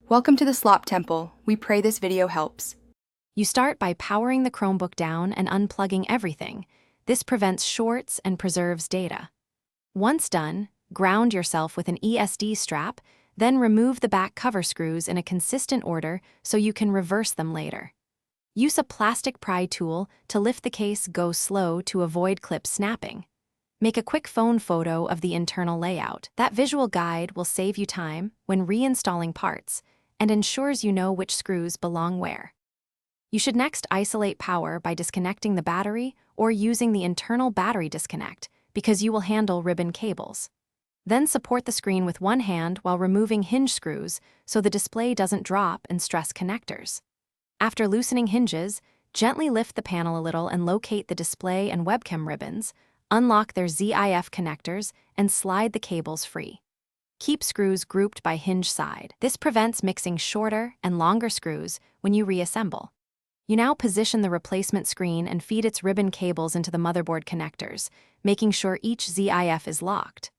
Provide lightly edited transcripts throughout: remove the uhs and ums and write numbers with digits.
Welcome to the Slop Temple. We pray this video helps. You start by powering the Chromebook down and unplugging everything. This prevents shorts and preserves data. Once done, ground yourself with an ESD strap, then remove the back cover screws in a consistent order so you can reverse them later. Use a plastic pry tool to lift the case go slow to avoid clip snapping. Make a quick phone photo of the internal layout. That visual guide will save you time when reinstalling parts and ensures you know which screws belong where. You should next isolate power by disconnecting the battery or using the internal battery disconnect because you will handle ribbon cables. Then support the screen with one hand while removing hinge screws so the display doesn't drop and stress connectors. After loosening hinges, gently lift the panel a little and locate the display and webcam ribbons, unlock their ZIF connectors, and slide the cables free. Keep screws grouped by hinge side. This prevents mixing shorter and longer screws when you reassemble. You now position the replacement screen and feed its ribbon cables into the motherboard connectors, making sure each ZIF is locked.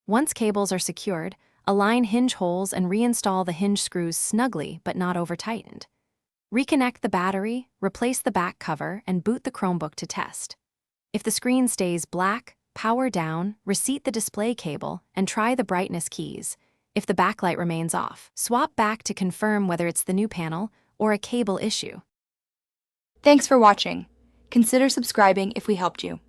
Once cables are secured, align hinge holes and reinstall the hinge screws snugly but not over-tightened. Reconnect the battery, replace the back cover, and boot the Chromebook to test. If the screen stays black, power down, reseat the display cable, and try the brightness keys. If the backlight remains off, swap back to confirm whether it's the new panel or a cable issue. Thanks for watching. Consider subscribing if we helped you.